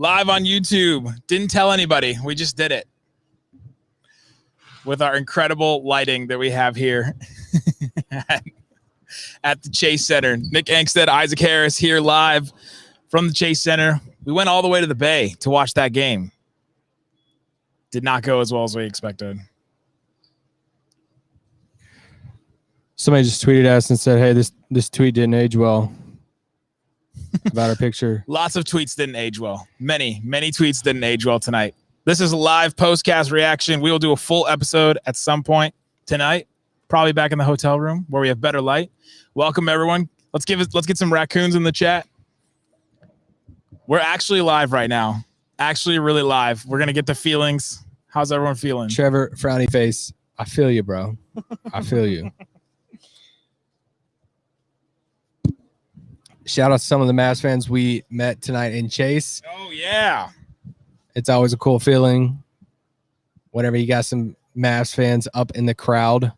Live on YouTube. Didn't tell anybody. We just did it. With our incredible lighting that we have here at the Chase Center. Nick Angstadt, Isaac Harris here live from the Chase Center. We went all the way to the Bay to watch that game. Did not go as well as we expected. Somebody just tweeted us and said, hey, this tweet didn't age well about our picture. Lots of tweets didn't age well. Many tweets didn't age well tonight. This is a live postcast reaction. We will do a full episode at some point tonight, probably back in the hotel room where we have better light. Welcome, everyone. Let's get some raccoons in the chat. We're actually live right now. Actually really live. We're going to get the feelings. How's everyone feeling? Trevor, frowny face. I feel you, bro. I feel you. Shout out to some of the Mavs fans we met tonight in Chase. Oh, yeah. It's always a cool feeling whenever you got some Mavs fans up in the crowd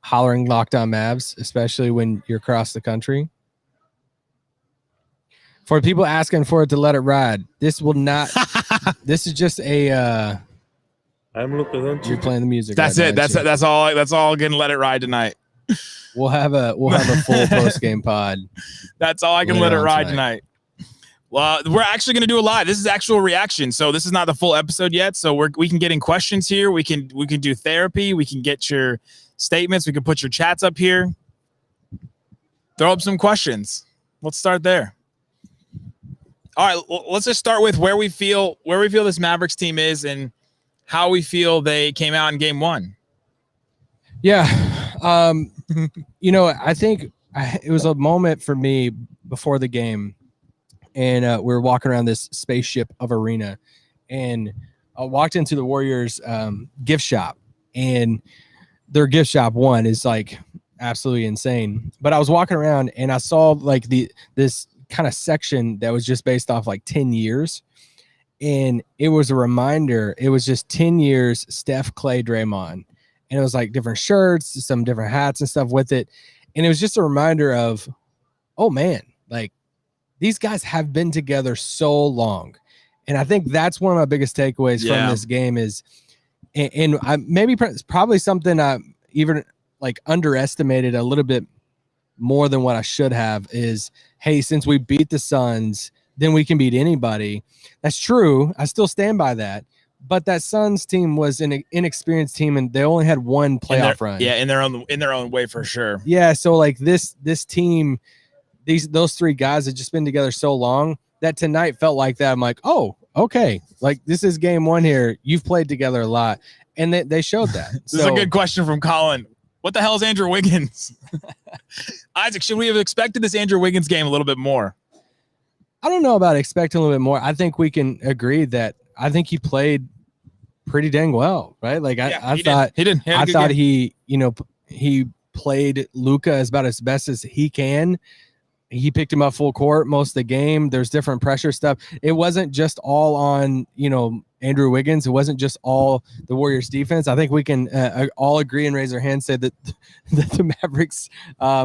hollering Locked On Mavs, especially when you're across the country. For people asking for it to let it ride, this will not. This is just a. I'm Luka. Doncic. You're playing the music. That's right it. now, That's all. That's all. Gonna let it ride tonight. We'll have a full post game pod. That's all I can let it ride tonight. Well, we're actually going to do a live. This is actual reaction. So this is not the full episode yet. So we can get in questions here. We can do therapy. We can get your statements. We can put your chats up here. Throw up some questions. Let's start there. All right, let's just start with where we feel this Mavericks team is and how we feel they came out in game one. Yeah. I think it was a moment for me before the game. And we were walking around this spaceship of arena, and I walked into the Warriors gift shop, and their gift shop is like absolutely insane. But I was walking around and I saw like this kind of section that was just based off like 10 years. And it was a reminder. It was just 10 years, Steph, Clay, Draymond. And it was like different shirts, some different hats and stuff with it. And it was just a reminder of, oh man, like, these guys have been together so long. And I think that's one of my biggest takeaways from this game is, and probably something I even like underestimated a little bit more than what I should have is, hey, since we beat the Suns, then we can beat anybody. That's true. I still stand by that. But that Suns team was an inexperienced team, and they only had one playoff run. Yeah, in their own way for sure. Yeah, so like this team, those three guys had just been together so long that tonight felt like that. I'm like, oh, okay. Like this is game one here. You've played together a lot. And they showed that. This is a good question from Colin. What the hell is Andrew Wiggins? Isaac, should we have expected this Andrew Wiggins game a little bit more? I don't know about expecting a little bit more. I think we can agree that I think he played pretty dang well, right? Like I thought he played Luka as about as best as he can. He picked him up full court most of the game. There's different pressure stuff. It wasn't just all on, Andrew Wiggins. It wasn't just all the Warriors defense. I think we can all agree and raise our hands, say that the Mavericks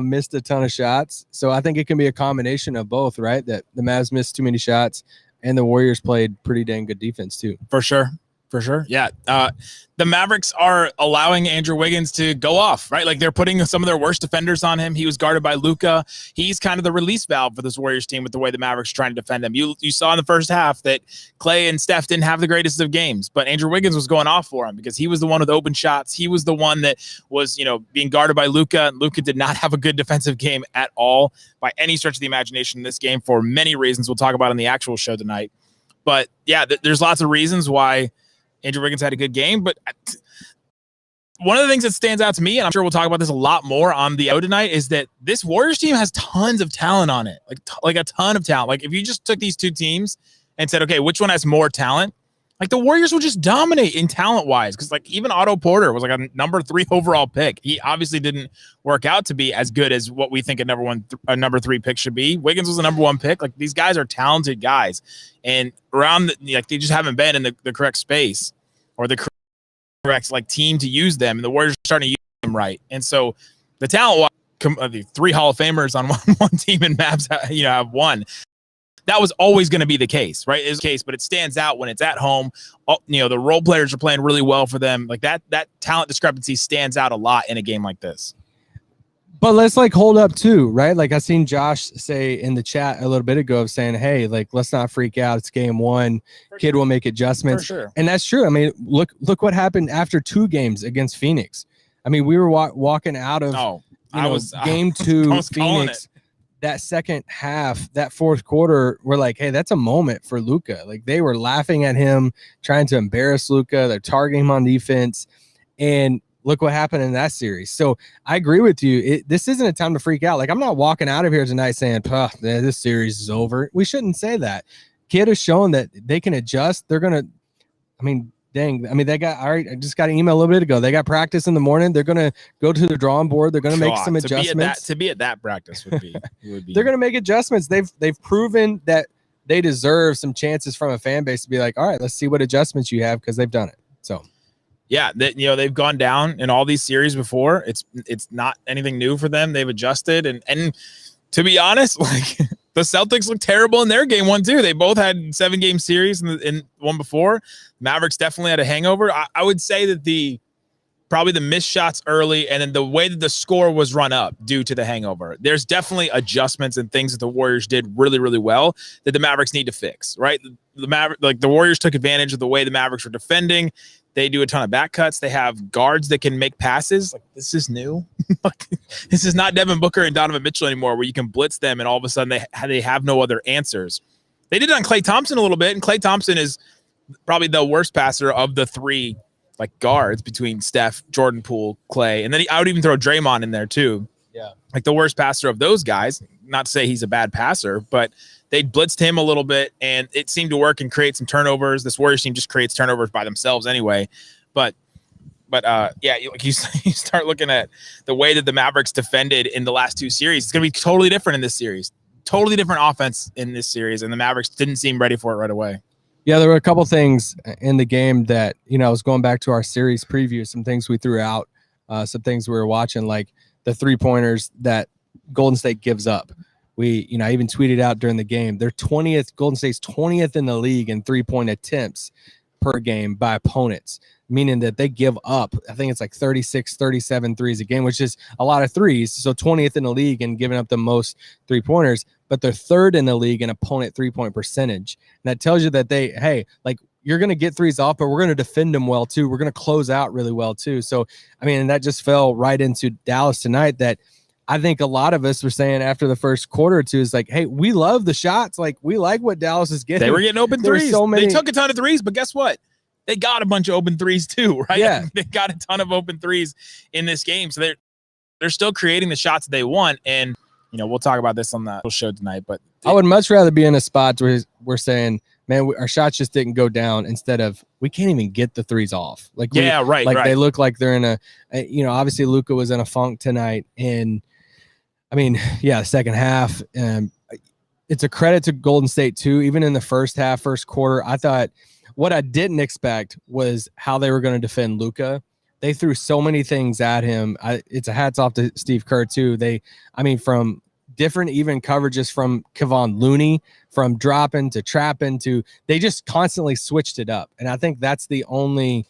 missed a ton of shots. So I think it can be a combination of both, right? That the Mavs missed too many shots and the Warriors played pretty dang good defense too. For sure. For sure. Yeah. The Mavericks are allowing Andrew Wiggins to go off, right? Like they're putting some of their worst defenders on him. He was guarded by Luka. He's kind of the release valve for this Warriors team with the way the Mavericks are trying to defend him. You saw in the first half that Clay and Steph didn't have the greatest of games, but Andrew Wiggins was going off for him because he was the one with open shots. He was the one that was, being guarded by Luka. Luka did not have a good defensive game at all by any stretch of the imagination in this game for many reasons we'll talk about in the actual show tonight. But yeah, there's lots of reasons why Andrew Wiggins had a good game, but one of the things that stands out to me, and I'm sure we'll talk about this a lot more on the show tonight, is that this Warriors team has tons of talent on it, like a ton of talent. Like if you just took these two teams and said, okay, which one has more talent? Like the Warriors would just dominate in talent-wise because like even Otto Porter was like a number 3 overall pick. He obviously didn't work out to be as good as what we think a number 3 pick should be. Wiggins was a number 1 pick. Like these guys are talented guys, and they just haven't been in the correct space or the correct like team to use them, and the Warriors are starting to use them right. And so the talent, the 3 Hall of Famers on one team and Mavs, have one. that was always going to be the case, right? Is the case, but it stands out when it's at home. The role players are playing really well for them. Like that talent discrepancy stands out a lot in a game like this. But let's hold up too, right? Like I seen Josh say in the chat a little bit ago of saying, hey, let's not freak out. It's game one. Kid will make adjustments. For sure. And that's true. I mean, look what happened after 2 games against Phoenix. I mean, we were walking out of game 2 Phoenix. That second half, that fourth quarter, we're like, hey, that's a moment for Luka. Like they were laughing at him, trying to embarrass Luka. They're targeting him on defense. And look what happened in that series. So I agree with you. This isn't a time to freak out. Like I'm not walking out of here tonight saying, this series is over. We shouldn't say that. Kid has shown that they can adjust. They're going to, I just got an email a little bit ago. They got practice in the morning. They're going to go to the drawing board. They're going to make some adjustments. To be at that practice would be. They're going to make adjustments. They've proven that they deserve some chances from a fan base to be like, all right, let's see what adjustments you have because they've done it. So. Yeah, they've gone down in all these series before. It's not anything new for them. They've adjusted, and to be honest, like the Celtics look terrible in their game 1 too. They both had 7-game series in one before. Mavericks definitely had a hangover. I would say that probably the missed shots early, and then the way that the score was run up due to the hangover. There's definitely adjustments and things that the Warriors did really, really well that the Mavericks need to fix. Right, the Warriors took advantage of the way the Mavericks were defending. They do a ton of back cuts. They have guards that can make passes. Like this is new. This is not Devin Booker and Donovan Mitchell anymore, where you can blitz them and all of a sudden they have no other answers. They did it on Klay Thompson a little bit, and Klay Thompson is probably the worst passer of the 3 guards between Steph, Jordan Poole, Klay, and then I would even throw Draymond in there too. Yeah, like the worst passer of those guys. Not to say he's a bad passer, but they blitzed him a little bit, and it seemed to work and create some turnovers. This Warriors team just creates turnovers by themselves anyway. But you start looking at the way that the Mavericks defended in the last 2 series. It's going to be totally different in this series. Totally different offense in this series, and the Mavericks didn't seem ready for it right away. Yeah, there were a couple things in the game that, I was going back to our series preview, some things we threw out, some things we were watching, like the 3-pointers that Golden State gives up. I even tweeted out during the game, they're 20th, Golden State's 20th in the league in 3-point attempts per game by opponents, meaning that they give up, I think it's like 36, 37 threes a game, which is a lot of threes. So 20th in the league and giving up the most 3-pointers, but they're 3rd in the league in opponent 3-point percentage. And that tells you that you're going to get threes off, but we're going to defend them well too. We're going to close out really well too. So, and that just fell right into Dallas tonight that I think a lot of us were saying after the first quarter or two is like, hey, we love the shots. Like we like what Dallas is getting. They were getting open threes. They took a ton of threes, but guess what? They got a bunch of open threes too, right? Yeah. They got a ton of open threes in this game. So they're still creating the shots that they want. And, we'll talk about this on the show tonight, but I would much rather be in a spot where we're saying, man, our shots just didn't go down instead of we can't even get the threes off. Right. They look like they're in obviously Luka was in a funk tonight. And the second half, it's a credit to Golden State too. Even in the first quarter, I thought what I didn't expect was how they were going to defend Luka. They threw so many things at him. It's a hats off to Steve Kerr too. From different even coverages from Kevon Looney, from dropping to trapping to, they just constantly switched it up. And I think that's the only,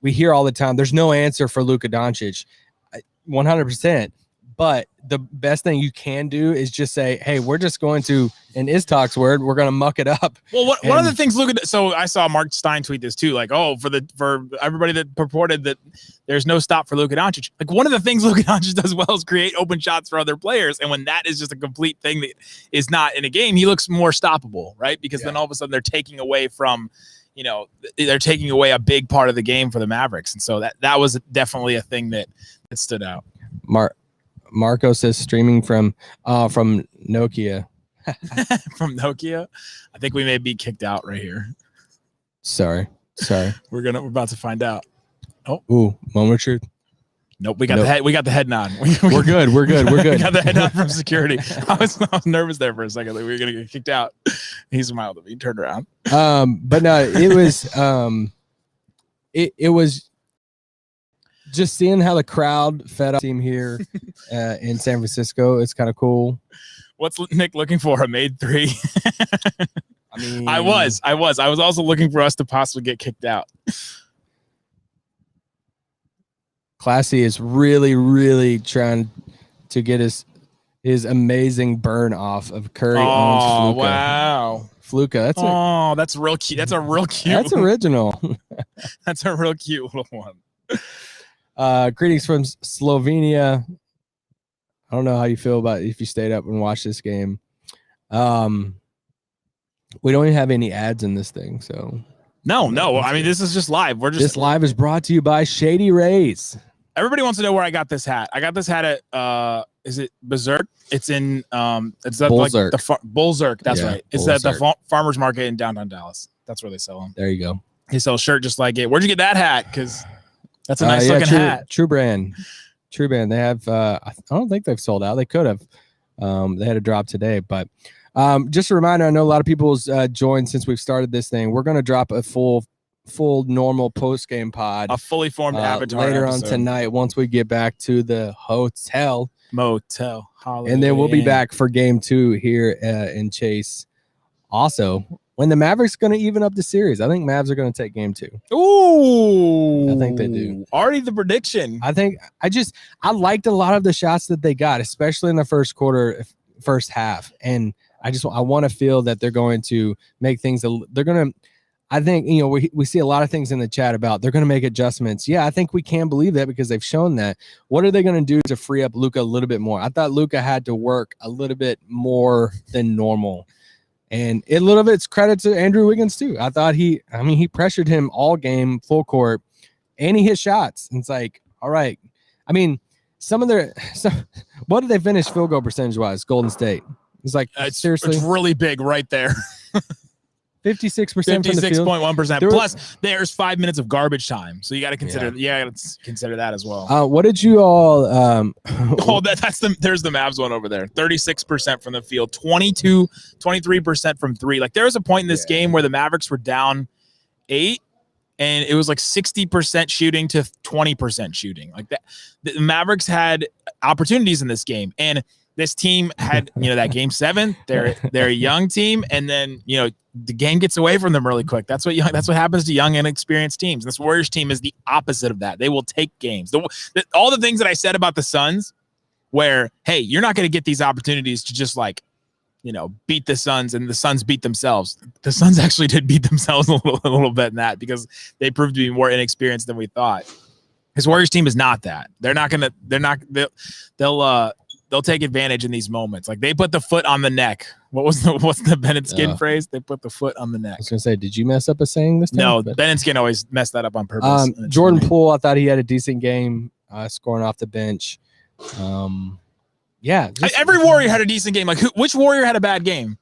we hear all the time, there's no answer for Luka Doncic, 100%. But the best thing you can do is just say, hey, we're just going to, in Iztok's word, we're going to muck it up. Well, one of the things, so I saw Mark Stein tweet this too, like, for everybody that purported that there's no stop for Luka Doncic. Like one of the things Luka Doncic does well is create open shots for other players. And when that is just a complete thing that is not in a game, he looks more stoppable, right? Because then all of a sudden they're taking away from, they're taking away a big part of the game for the Mavericks. And so that was definitely a thing that stood out. Marco says streaming from Nokia. From Nokia. I think we may be kicked out right here. Sorry. We're about to find out. Oh, moment of truth. Nope. We got the head nod. We're good. We got the head nod from security. I was nervous there for a second that we were gonna get kicked out. He smiled at me, turned around. But no, it was it was just seeing how the crowd fed up team here in San Francisco. It's kind of cool. What's Nick looking for? A made three? I mean, I was also looking for us to possibly get kicked out. Classy is really, really trying to get his amazing burn off of Curry owns Fluka. Wow. Fluka. That's real cute. That's a real cute. That's original. That's a real cute little one. Greetings from Slovenia. I don't know how you feel about if you stayed up and watched this game. We don't even have any ads in this thing, so no. I mean, this is just live. This live is brought to you by Shady Rays. Everybody wants to know where I got this hat. I got this hat at is it Berserk? It's in it's at like the Bullzerk. That's right. It's at the farmers market in downtown Dallas. That's where they sell them. There you go. They sell a shirt just like it. Where'd you get that hat? Because that's a nice looking hat. True Brand. They have I don't think they've sold out. They could have. They had a drop today, but just a reminder, I know a lot of people's joined since we've started this thing. We're going to drop a full normal post-game pod, a fully formed avatar later episode. on tonight once we get back to the motel, and then we'll be back for game 2 here in Chase. Also, when the Mavericks going to even up the series, I think Mavs are going to take game 2. Ooh, I think they do. Already the prediction. I liked a lot of the shots that they got, especially in the first half, and I want to feel that they're going to make things. They're going to. I think, we see a lot of things in the chat about they're going to make adjustments. Yeah, I think we can believe that because they've shown that. What are they going to do to free up Luka a little bit more? I thought Luka had to work a little bit more than normal. And a little bit's credit to Andrew Wiggins, too. I thought he pressured him all game, full court, and he hit shots. And it's like, all right. I mean, what did they finish field goal percentage-wise, Golden State? It's like, seriously? It's really big right there. 56% from the field. 56.1%. Plus, there's 5 minutes of garbage time, so you got to consider. Yeah, consider that as well. What did you all? There's the Mavs one over there. 36% from the field, 23% from three. Like there was a point in this game where the Mavericks were down 8, and it was like 60% shooting to 20% shooting. Like that, the Mavericks had opportunities in this game, and this team had that game 7. They're a young team, and then the game gets away from them really quick. That's what happens to young and inexperienced teams. This Warriors team is the opposite of that. They will take games. All the things that I said about the Suns, where hey, you're not going to get these opportunities to just beat the Suns, and the Suns beat themselves. The Suns actually did beat themselves a little bit in that because they proved to be more inexperienced than we thought. This Warriors team is not that. They'll take advantage in these moments. Like they put the foot on the neck. What's the Bennett Skin phrase? They put the foot on the neck. I was gonna say, did you mess up a saying this time? No, Bennett Skin always messed that up on purpose. Jordan Poole, I thought he had a decent game, scoring off the bench. Every Warrior had a decent game. Like which Warrior had a bad game?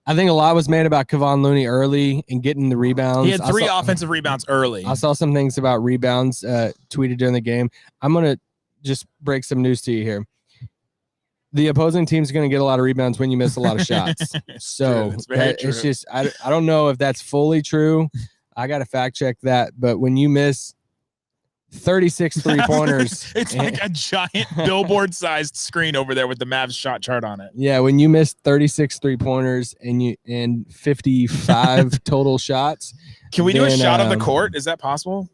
I think a lot was made about Kevon Looney early and getting the rebounds. He had 3 offensive rebounds early. I saw some things about rebounds tweeted during the game. I'm gonna just break some news to you here. The opposing team's going to get a lot of rebounds when you miss a lot of shots. So it's just, I don't know if that's fully true. I got to fact check that. But when you miss 36 3-pointers, it's like a giant billboard sized screen over there with the Mavs shot chart on it. Yeah. When you miss 36 3-pointers and 55 total shots. Can we do a shot of the court? Is that possible?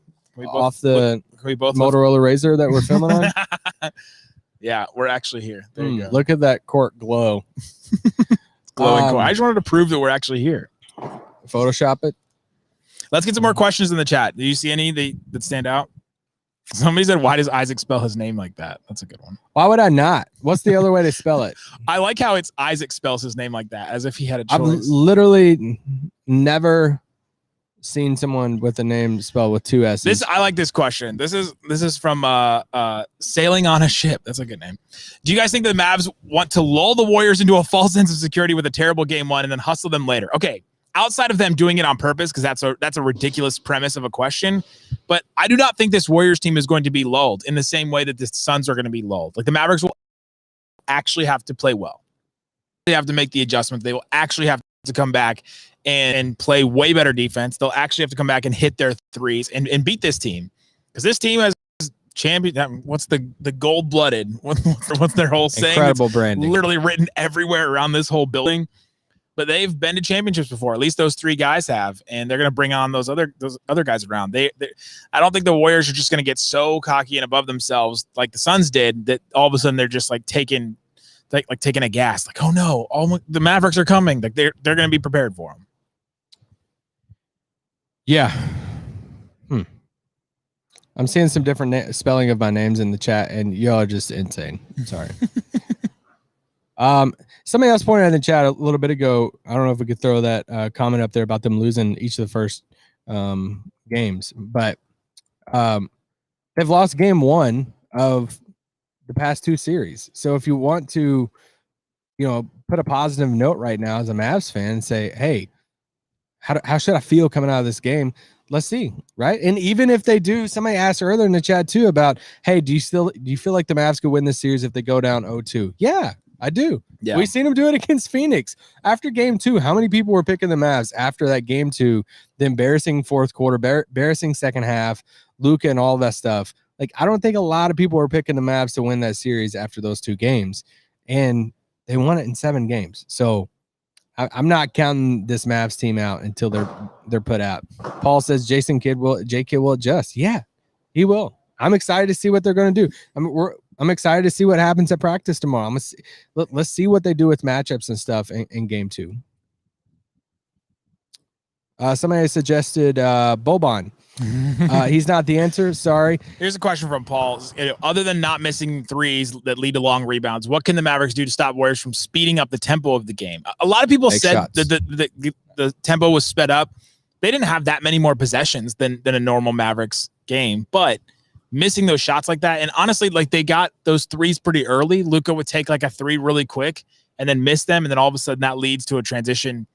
Off the Motorola Razr that we're filming on? Yeah, we're actually here. There you go. Look at that court glow. Glowing court. I just wanted to prove that we're actually here. Photoshop it. Let's get some more questions in the chat. Do you see any that stand out? Somebody said, why does Isaac spell his name like that? That's a good one. Why would I not? What's the other way to spell it? I like how it's Isaac spells his name like that, as if he had a choice. I've literally never seen someone with a name spelled with 2 S's. I like this question. This is from Sailing on a Ship. That's a good name. Do you guys think the Mavs want to lull the Warriors into a false sense of security with a terrible game 1 and then hustle them later? Okay, outside of them doing it on purpose, because that's a ridiculous premise of a question, but I do not think this Warriors team is going to be lulled in the same way that the Suns are going to be lulled. Like the Mavericks will actually have to play well. They have to make the adjustments. They will actually have to come back and play way better defense. They'll actually have to come back and hit their threes and beat this team, because this team has champion. What's the gold-blooded? What's their whole saying? Incredible branding. Literally written everywhere around this whole building. But they've been to championships before. At least those 3 guys have, and they're going to bring on those other guys around. I don't think the Warriors are just going to get so cocky and above themselves like the Suns did that all of a sudden they're just like taking a gas. Like, oh no, the Mavericks are coming. Like they're going to be prepared for them. Yeah. I'm seeing some different spelling of my names in the chat, and y'all are just insane. Sorry. Somebody else pointed out in the chat a little bit ago. I don't know if we could throw that comment up there about them losing each of the first games, but they've lost game 1 of the past 2 series. So if you want to, put a positive note right now as a Mavs fan and say, hey, how should I feel coming out of this game? Let's see, right? And even if they do, somebody asked earlier in the chat too about, hey, do you feel like the Mavs could win this series if they go down 0-2? Yeah, I do. Yeah. We've seen them do it against Phoenix. After game 2, how many people were picking the Mavs after that game 2, the embarrassing fourth quarter, embarrassing second half, Luka and all that stuff? Like, I don't think a lot of people were picking the Mavs to win that series after those 2 games, and they won it in 7 games. So I'm not counting this Mavs team out until they're put out. Paul says J Kidd will adjust. Yeah, he will. I'm excited to see what they're going to do. I'm excited to see what happens at practice tomorrow. Let's see what they do with matchups and stuff in game 2. Somebody suggested Boban. He's not the answer. Sorry. Here's a question from Paul. Other than not missing threes that lead to long rebounds, what can the Mavericks do to stop Warriors from speeding up the tempo of the game? A lot of people said that the tempo was sped up. They didn't have that many more possessions than a normal Mavericks game, but missing those shots like that, and honestly, like they got those threes pretty early. Luka would take like a 3 really quick and then miss them, and then all of a sudden that leads to a transition,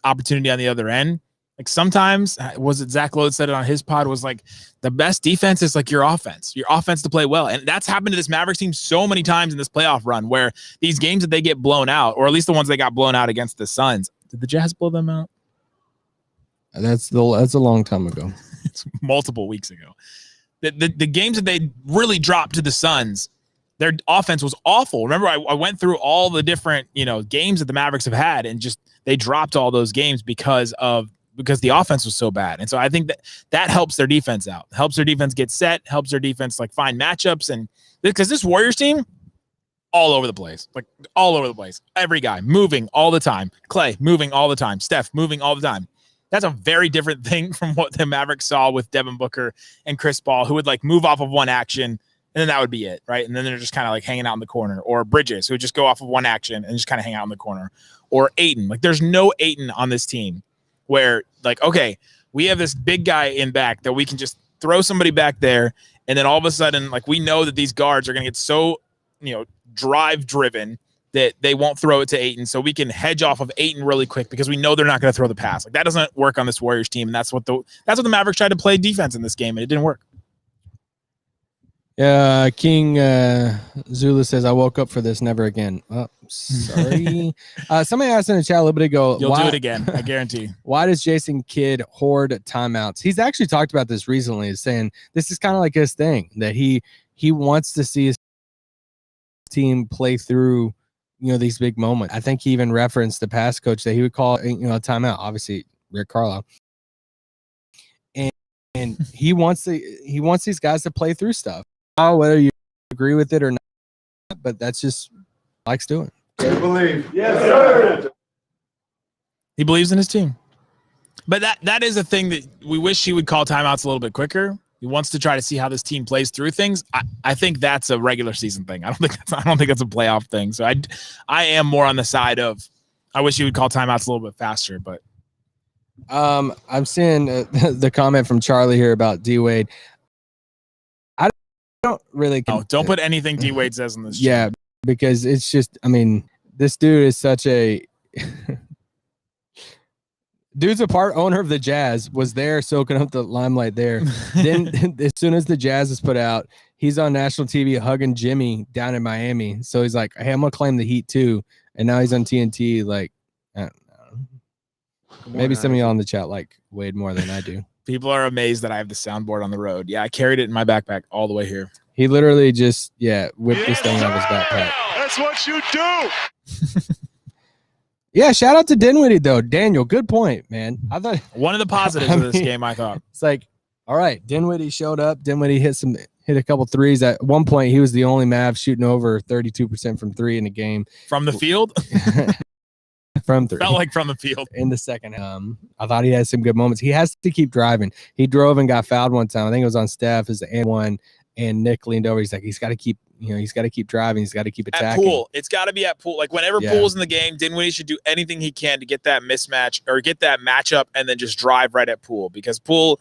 opportunity on the other end. Like sometimes, was it Zach Lowe said it on his pod, was like the best defense is like your offense to play well. And that's happened to this Mavericks team so many times in this playoff run where these games that they get blown out, or at least the ones they got blown out against the Suns. Did the Jazz blow them out? That's a long time ago. It's multiple weeks ago. The games that they really dropped to the Suns, their offense was awful. Remember, I went through all the different, games that the Mavericks have had, and just they dropped all those games because the offense was so bad. And so I think that helps their defense out, helps their defense get set, helps their defense like find matchups. And because this Warriors team, all over the place, every guy moving all the time, Clay moving all the time, Steph moving all the time. That's a very different thing from what the Mavericks saw with Devin Booker and Chris Paul, who would like move off of one action and then that would be it, right? And then they're just kind of like hanging out in the corner, or Bridges, who would just go off of one action and just kind of hang out in the corner, or Ayton. Like there's no Ayton on this team where like, okay, we have this big guy in back that we can just throw somebody back there. And then all of a sudden, like we know that these guards are going to get so, drive driven that they won't throw it to Ayton. So we can hedge off of Ayton really quick because we know they're not going to throw the pass. Like that doesn't work on this Warriors team. And that's what the Mavericks tried to play defense in this game, and it didn't work. King Zula says, I woke up for this, never again. Oh, sorry. Somebody asked in the chat a little bit ago. You'll do it again, I guarantee. Why does Jason Kidd hoard timeouts? He's actually talked about this recently, saying this is kind of like his thing, that he wants to see his team play through, these big moments. I think he even referenced the past coach that he would call, a timeout, obviously Rick Carlisle. And he wants these guys to play through stuff. Whether you agree with it or not, but that's just likes doing. I believe. Yes, sir. He believes in his team. But that is a thing that we wish he would call timeouts a little bit quicker. He wants to try to see how this team plays through things. I think that's a regular season thing. I don't think that's a playoff thing. So I am more on the side of I wish he would call timeouts a little bit faster. But I'm seeing the comment from Charlie here about D Wade. I don't really. Don't put anything D Wade says in this. Yeah, because it's just. I mean, this dude is such a. Dude's a part owner of the Jazz, was there soaking up the limelight there. Then as soon as the Jazz is put out, he's on national TV hugging Jimmy down in Miami. So he's like, hey, I'm going to claim the Heat too. And now he's on TNT. Like, I don't know. Maybe some of y'all in the chat like Wade more than I do. People are amazed that I have the soundboard on the road. Yeah, I carried it in my backpack all the way here. He literally just whipped this thing out of his backpack. That's what you do. Yeah, shout out to Dinwiddie though. Daniel, good point, man. I thought one of the positives of this game, I thought. It's like, all right, Dinwiddie showed up. Dinwiddie hit a couple threes. At one point, he was the only Mav shooting over 32% from three in the game. From the field? From three. Felt like from the field. In the second. I thought he had some good moments. He has to keep driving. He drove and got fouled one time. I think it was on Steph as the and1, and Nick leaned over. He's like, he's got to keep driving. He's got to keep attacking. At Poole. It's got to be at Poole. Like whenever Poole's in the game, Dinwiddie should do anything he can to get that mismatch or get that matchup and then just drive right at Poole, because Poole,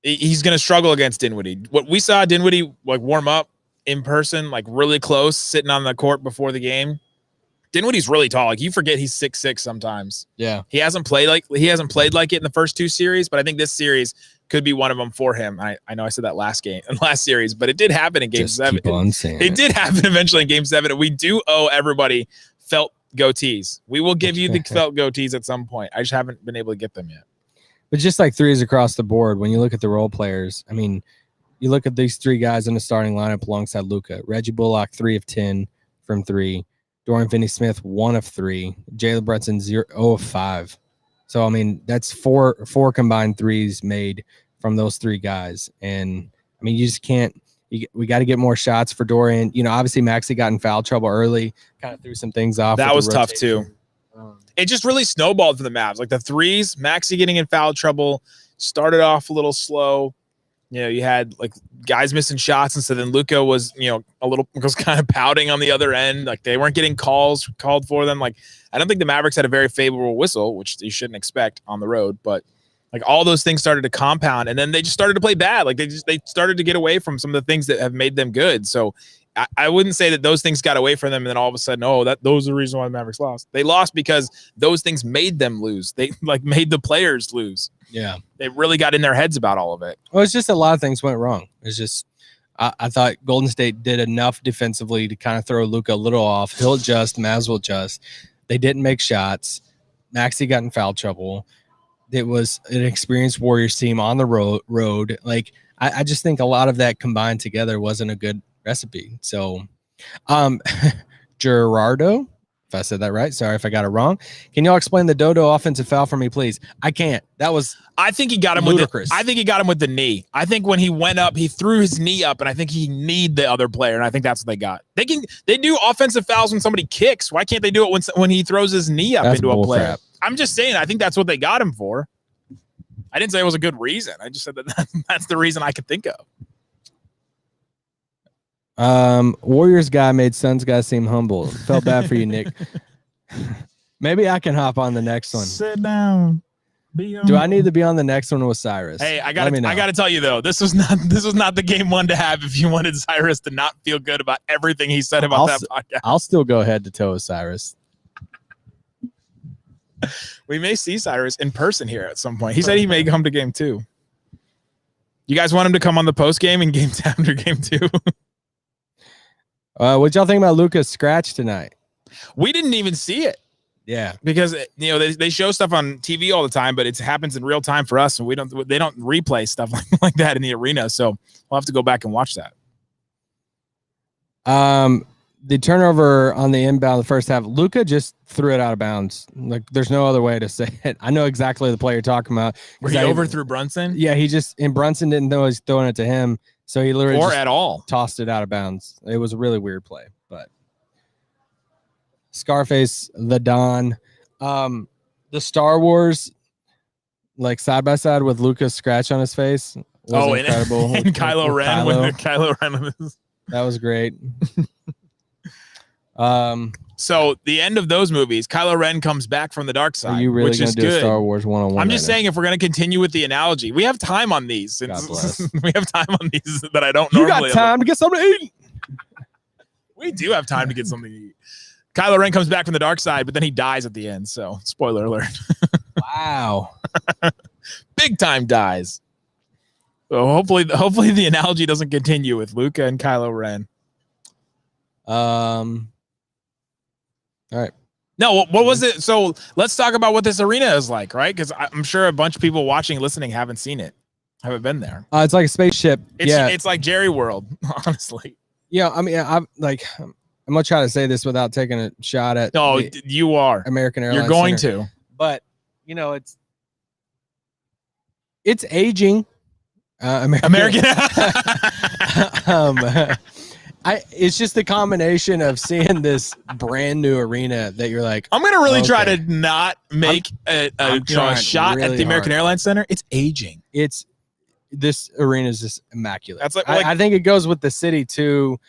he's going to struggle against Dinwiddie. What we saw Dinwiddie like warm up in person, like really close, sitting on the court before the game. Dinwiddie's really tall. Like you forget he's 6'6" sometimes. Yeah. He hasn't played like it in the first two series, but I think this series could be one of them for him. I know I said that last series, but it did happen in game 7. It did happen eventually in game 7. And we do owe everybody felt goatees. We will give you the felt goatees at some point. I just haven't been able to get them yet. But just like threes across the board, when you look at the role players, I mean, you look at these three guys in the starting lineup alongside Luka. Reggie Bullock, 3 of 10 from 3. Dorian Finney-Smith, 1 of 3. Jalen Brunson, 0 of 5. So, I mean, that's four combined threes made from those three guys. And, I mean, you just can't – we got to get more shots for Dorian. You know, obviously, Maxey got in foul trouble early, kind of threw some things off. That was tough, too. It just really snowballed for the Mavs. Like the threes, Maxey getting in foul trouble, started off a little slow. You know, you had like guys missing shots, and so then Luka was, was kind of pouting on the other end. Like they weren't getting called for them. Like I don't think the Mavericks had a very favorable whistle, which you shouldn't expect on the road. But like all those things started to compound, and then they just started to play bad. Like they started to get away from some of the things that have made them good. So I wouldn't say that those things got away from them, and then all of a sudden, those are the reason why the Mavericks lost. They lost because those things made them lose. They like made the players lose. Yeah. They really got in their heads about all of it. Well, it's just a lot of things went wrong. It's just I thought Golden State did enough defensively to kind of throw Luka a little off. He'll adjust. Mavs will adjust. They didn't make shots. Maxey got in foul trouble. It was an experienced Warriors team on the road. Like I just think a lot of that combined together wasn't a good recipe. So Gerardo, if I said that right, sorry if I got it wrong. Can y'all explain the Dodo offensive foul for me, please? I can't. That was I think he got him ludicrous. I think he got him with the knee. I think when he went up, he threw his knee up, and I think he kneed the other player, and I think that's what they got. They do offensive fouls when somebody kicks. Why can't they do it when he throws his knee up into a player? I'm just saying, I think that's what they got him for. I didn't say it was a good reason. I just said that's the reason I could think of. Warriors guy made Suns guy seem humble. Felt bad for you, Nick. Maybe I can hop on the next one. Sit down. Do I need to be on the next one with Cyrus? Hey, I gotta tell you though, this was not the game one to have if you wanted Cyrus to not feel good about everything he said about that podcast. I'll still go head to toe with Cyrus. We may see Cyrus in person here at some point. He said he may come to game 2. You guys want him to come on the post game and games after game 2? What y'all think about Luka's scratch tonight? We didn't even see it. Yeah, because they show stuff on TV all the time, but it happens in real time for us, and they don't replay stuff like that in the arena. So we'll have to go back and watch that. The turnover on the inbound the first half, Luka just threw it out of bounds. Like there's no other way to say it. I know exactly the player you're talking about. Where he overthrew Brunson? Yeah, Brunson didn't know he was throwing it to him, so he literally or at all tossed it out of bounds. It was a really weird play, but Scarface, the Don, the Star Wars, like side by side with Luka's scratch on his face. Was incredible. And Kylo Ren when Kylo Ren was... That was great. So the end of those movies, Kylo Ren comes back from the dark side, are you really which is do good. A Star Wars 101. I'm just saying, if we're going to continue with the analogy, we have time on these. God bless. We have time on these that I don't normally. You got time to get something to eat. We do have time to get something to eat. Kylo Ren comes back from the dark side, but then he dies at the end. So spoiler alert. Wow. Big time dies. So hopefully the analogy doesn't continue with Luka and Kylo Ren. All right. No, what was it? So let's talk about what this arena is like, right? Because I'm sure a bunch of people watching, listening, haven't seen it, haven't been there. It's like a spaceship. It's like Jerry World, honestly. Yeah, I mean, I'm gonna try to say this without taking a shot at. No, you are American Airlines. You're going Center. to, but it's aging. American. It's just the combination of seeing this brand new arena that you're like, I'm gonna really try to not make a shot really at the American hard. Airlines Center. It's aging. This arena is just immaculate. That's like I think it goes with the city too.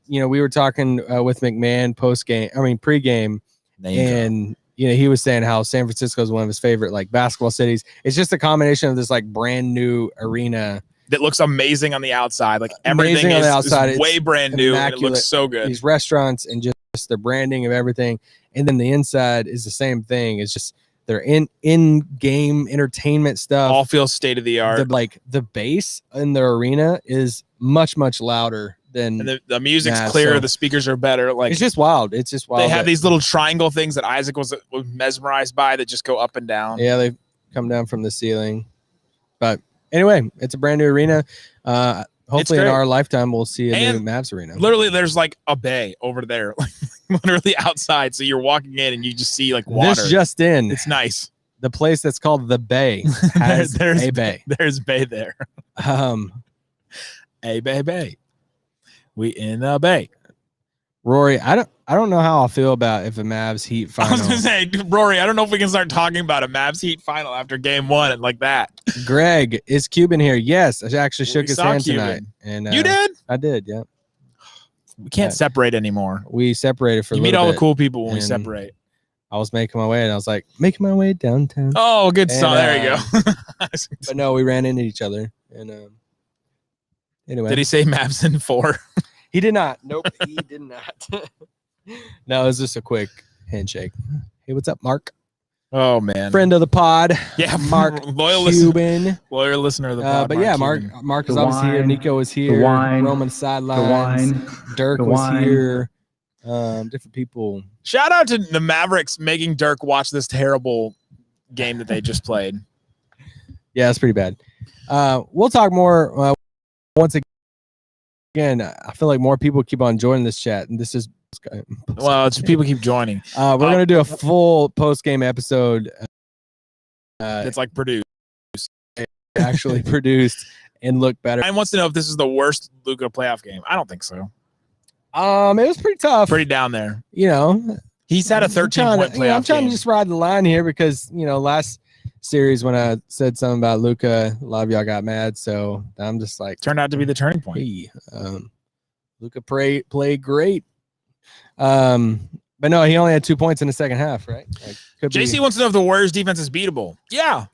We were talking with McMahon pregame, and he was saying how San Francisco is one of his favorite like basketball cities. It's just a combination of this like brand new arena that looks amazing on the outside. Like everything on the outside. Is way brand new and it looks so good. These restaurants and just the branding of everything, and then the inside is the same thing. It's just their in-game entertainment stuff. All feels state of the art. The bass in the arena is much louder than. And the music's clearer. So the speakers are better. Like it's just wild. It's just wild. They have these little triangle things that Isaac was mesmerized by that just go up and down. Yeah, they come down from the ceiling. But anyway, it's a brand new arena. Hopefully in our lifetime we'll see a new Mavs arena. Literally, there's like a bay over there, like literally outside. So you're walking in and you just see like water. This just in. It's nice. The place that's called the Bay has a bay. There's bay there. A bay. We in the bay. Rory, I don't know how I'll feel about if a Mavs Heat final. I was gonna say, Rory, I don't know if we can start talking about a Mavs Heat final after game one and like that. Greg, is Cuban here? Yes, I actually shook his hand Cuban tonight. And you did? I did, yeah. We can't separate anymore. We separated for a little bit. You meet all the cool people when we separate. I was making my way, and I was like, making my way downtown. Oh, good song. There you go. But no, we ran into each other. And anyway. Did he say Mavs in 4? He did not. Nope, he did not. No, it was just a quick handshake. Hey, what's up, Mark? Oh man, friend of the pod. Yeah, Mark loyal Cuban, loyal listener of the pod. But yeah, Mark is obviously here. Nico was here. Roman sidelines. Dirk was here. Different people. Shout out to the Mavericks making Dirk watch this terrible game that they just played. Yeah, it's pretty bad. We'll talk more once again. I feel like more people keep on joining this chat, and this is it's people keep joining. We're gonna do a full post game episode. It's like produced, actually produced, and look better. Ryan wants to know if this is the worst Luka playoff game. I don't think so. It was pretty tough, pretty down there. He's had a 13-point playoff. I'm trying game. to just ride the line here because last series when I said something about Luka, a lot of y'all got mad. So I'm just like, turned out to be the turning point. Hey, Luka played great. But no, he only had 2 points in the second half, right? JC wants to know if the Warriors defense is beatable. Yeah,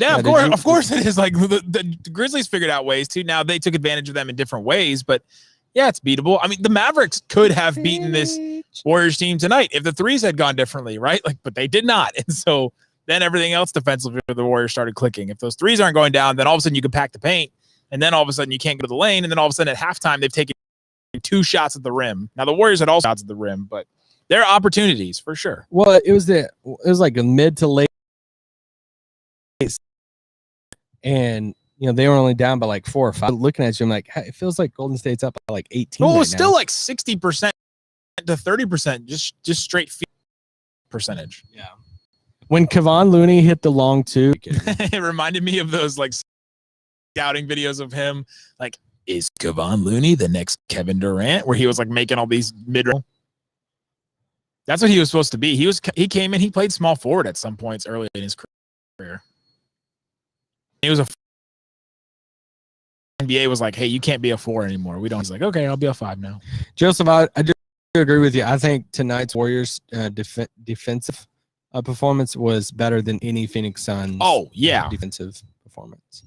of course it is. Like the Grizzlies figured out ways to. Now they took advantage of them in different ways, but yeah, it's beatable. I mean, the Mavericks could have beaten this Warriors team tonight if the threes had gone differently, right? But they did not, and so then everything else defensively for the Warriors started clicking. If those threes aren't going down, then all of a sudden you can pack the paint, and then all of a sudden you can't go to the lane, and then all of a sudden at halftime they've taken 2 shots at the rim. Now the Warriors had all shots at the rim, but there are opportunities for sure. Well, it was like a mid to late, and they were only down by like 4 or 5. Looking at you, I'm like, hey, it feels like Golden State's up by like 18. Well, it was still like 60% to 30%, just straight field percentage. Yeah. When Kevon Looney hit the long 2, it reminded me of those like scouting videos of him like, is Kevon Looney the next Kevin Durant? Where he was like making all these mid-roll. That's what he was supposed to be. He came in, he played small forward at some points early in his career. He was NBA was like, hey, you can't be a 4 anymore. We don't. He's like, okay, I'll be a 5 now. Joseph, I do agree with you. I think tonight's Warriors defensive performance was better than any Phoenix Suns. Defensive performance.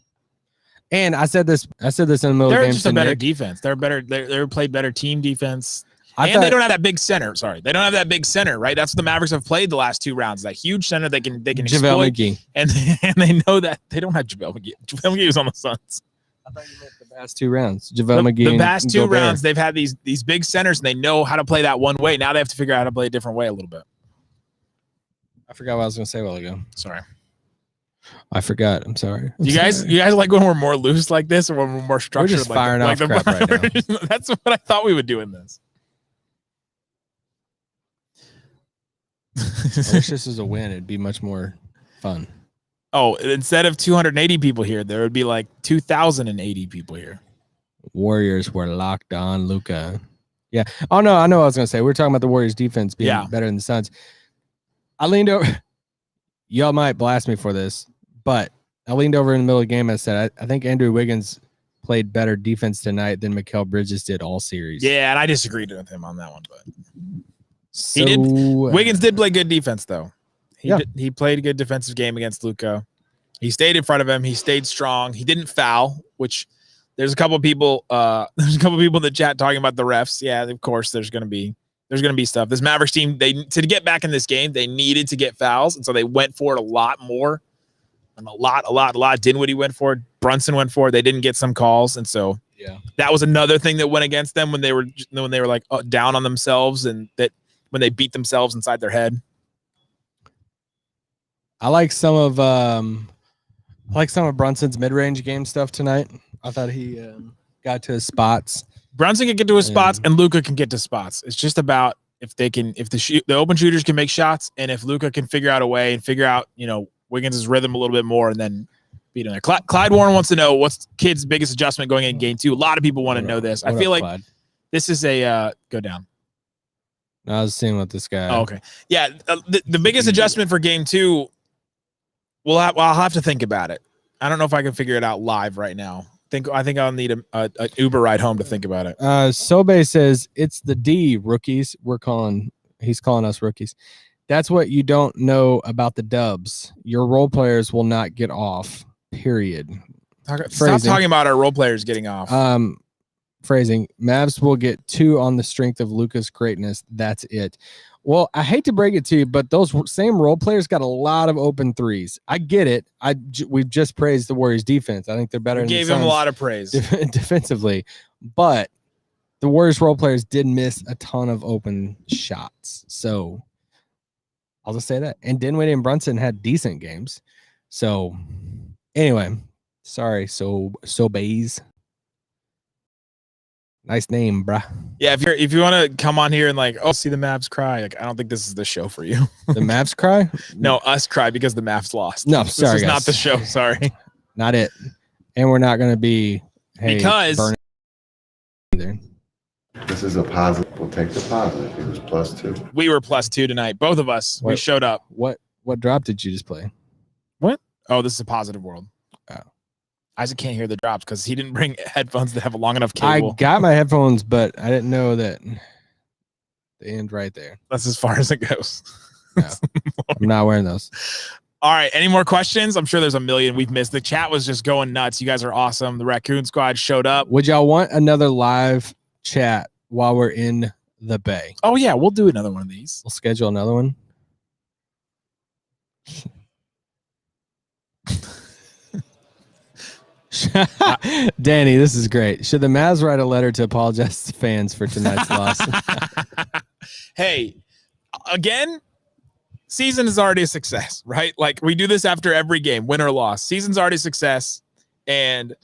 And I said this in the middle of the game. They're just a better defense. They're better. They play better team defense. They don't have that big center. Sorry, they don't have that big center, right? That's what the Mavericks have played the last 2 rounds. That huge center they can JaVale exploit. McGee. And they know that they don't have JaVale McGee. JaVale McGee was on the Suns. I thought you meant the past 2 rounds. JaVale McGee. The past 2 rounds, they've had these big centers, and they know how to play that one way. Now they have to figure out how to play a different way a little bit. I forgot what I was going to say a while ago. Sorry. I forgot. I'm sorry. You guys like when we're more loose like this, or when we're more structured? We're just firing off crap right now. That's what I thought we would do in this. I wish this was a win. It'd be much more fun. Oh, instead of 280 people here, there would be like 2,080 people here. Warriors were locked on Luka. Yeah. Oh, no, I know what I was going to say. We're talking about the Warriors defense being better than the Suns. I leaned over. Y'all might blast me for this, but I leaned over in the middle of the game and I said, I think Andrew Wiggins played better defense tonight than Mikal Bridges did all series. Yeah, and I disagreed with him on that one, but Wiggins did play good defense, though. He played a good defensive game against Luka. He stayed in front of him. He stayed strong. He didn't foul, which there's a couple of people. There's a couple of people in the chat talking about the refs. Yeah, of course, there's gonna be stuff. This Mavericks team, to get back in this game, they needed to get fouls, and so they went for it a lot more. And a lot. Dinwiddie went for it. Brunson went for it. They didn't get some calls, and so that was another thing that went against them when they were like down on themselves, and that when they beat themselves inside their head. I like some of Brunson's mid-range game stuff tonight. I thought he got to his spots. Brunson can get to his spots, and Luka can get to if it's just about if the open shooters can make shots, and if Luka can figure out a way and figure out Wiggins' rhythm a little bit more, and then beat him there. Clyde Warren wants to know what's Kid's biggest adjustment going in game 2. A lot of people want to know this. I feel like Clyde? This is a go down. I was seeing what this guy. Oh, okay, yeah. The biggest adjustment for game 2. I'll have to think about it. I don't know if I can figure it out live right now. I think I'll need an Uber ride home to think about it. Sobe says it's the D rookies. He's calling us rookies. That's what you don't know about the Dubs. Your role players will not get off. Period. Stop talking about our role players getting off. Phrasing. Mavs will get 2 on the strength of Luka's greatness. That's it. Well, I hate to break it to you, but those same role players got a lot of open threes. I get it. We've just praised the Warriors defense. I think they're better. Gave them a lot of praise defensively, but the Warriors role players did miss a ton of open shots. So I'll just say that. And Dinwiddie and Brunson had decent games. So anyway, sorry. So Bays. Nice name, bruh. Yeah, if you want to come on here and see the Mavs cry, I don't think this is the show for you. The Mavs cry? No, us cry because the Mavs lost. No, sorry, this is guys. not the show. Sorry, not it. And we're not going to be because either. This is a positive. We'll take the positive. It was +2. We were +2 tonight. Both of us. We showed up. What drop did you just play? What? Oh, this is a positive world. Oh. Isaac can't hear the drops because he didn't bring headphones that have a long enough cable. I got my headphones, but I didn't know that they end right there. That's as far as it goes. No, I'm not wearing those. All right. Any more questions? I'm sure there's a million we've missed. The chat was just going nuts. You guys are awesome. The Raccoon Squad showed up. Would y'all want another live chat while we're in the Bay? Oh, yeah. We'll do another one of these. We'll schedule another one. Danny, this is great. Should the Mavs write a letter to apologize to fans for tonight's loss? Hey, again, season is already a success, right? We do this after every game, win or loss. Season's already a success, and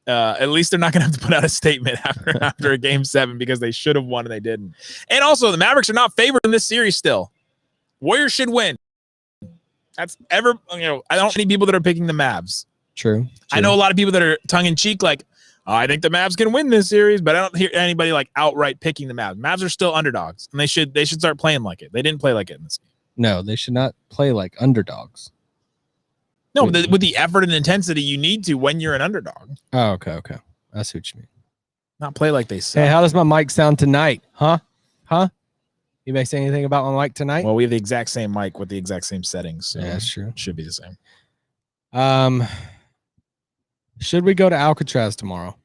at least they're not going to have to put out a statement after a game 7 because they should have won and they didn't. And also, the Mavericks are not favored in this series still. Warriors should win. I don't know any people that are picking the Mavs. True. I know a lot of people that are tongue-in-cheek I think the Mavs can win this series, but I don't hear anybody outright picking the Mavs. Mavs are still underdogs, and they should start playing like it. They didn't play like it in this game. No, they should not play like underdogs. No, with the effort and intensity you need to when you're an underdog. Oh, okay. I see what you mean. Not play like they suck. Hey, how does my mic sound tonight? Huh? Anybody say anything about my mic tonight? Well, we have the exact same mic with the exact same settings. So yeah, that's true. It should be the same. Should we go to Alcatraz tomorrow?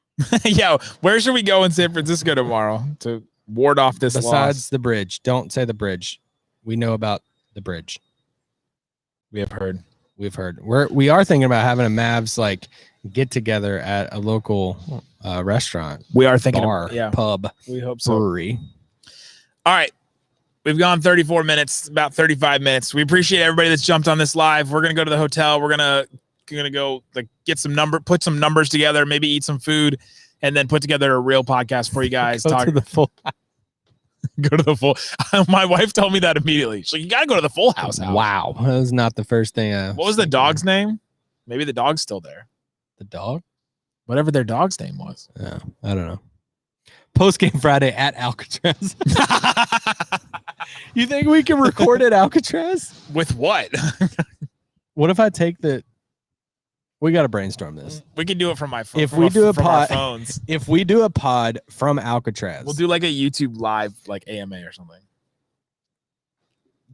Yeah, where should we go in San Francisco tomorrow to ward off this Besides loss? The bridge. Don't say the bridge. We know about the bridge. We have heard. We've heard. We are thinking about having a Mavs get together at a local restaurant. We are thinking bar, pub. We hope so. Brewery. All right. We've gone 34 minutes, about 35 minutes. We appreciate everybody that's jumped on this live. We're gonna go to the hotel. We're gonna go get put some numbers together, maybe eat some food, and then put together a real podcast for you guys. Go to the full. Go to the full. My wife told me that immediately. She's like, you gotta go to the Full House. Wow, that was not the first thing. What was the dog's name? Maybe the dog's still there. The dog? Whatever their dog's name was. Yeah, I don't know. Post game Friday at Alcatraz. You think we can record at Alcatraz? With what? What if I take the? We got to brainstorm this. We can do it from my phone. If we do a pod, phones. If we do a pod from Alcatraz, We'll do like a YouTube live, like AMA or something.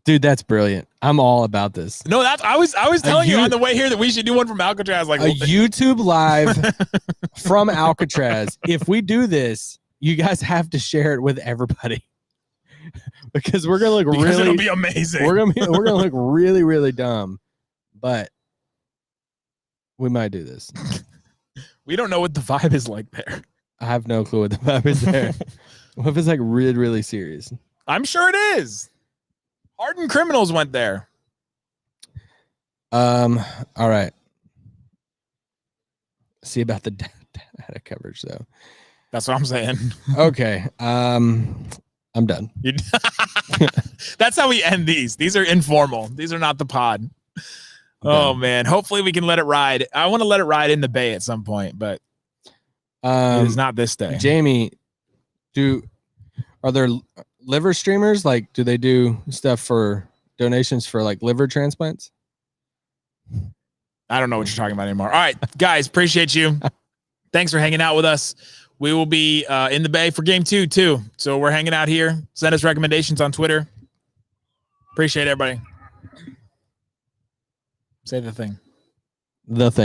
dude, that's brilliant. I'm all about this. No, I was telling you on the way here that we should do one from Alcatraz, like a YouTube live from Alcatraz. If we do this, you guys have to share it with everybody because we're gonna look it'll be amazing. We're gonna look really, really dumb, but we might do this. We don't know what the vibe is like there. I have no clue what the vibe is there. What if it's like really, really serious? I'm sure it is. Hardened criminals went there. All right. See about the data coverage though. That's what I'm saying. Okay. I'm done. That's how we end these. These are informal. These are not the pod. Oh man. Hopefully we can let it ride. I want to let it ride in the Bay at some point, but it is not this day. Jamie, are there liver streamers? Like, do they do stuff for donations for like liver transplants? I don't know what you're talking about anymore. All right, guys, appreciate you. Thanks for hanging out with us. We will be in the Bay for game 2 too. So we're hanging out here. Send us recommendations on Twitter. Appreciate everybody. Say the thing. The thing.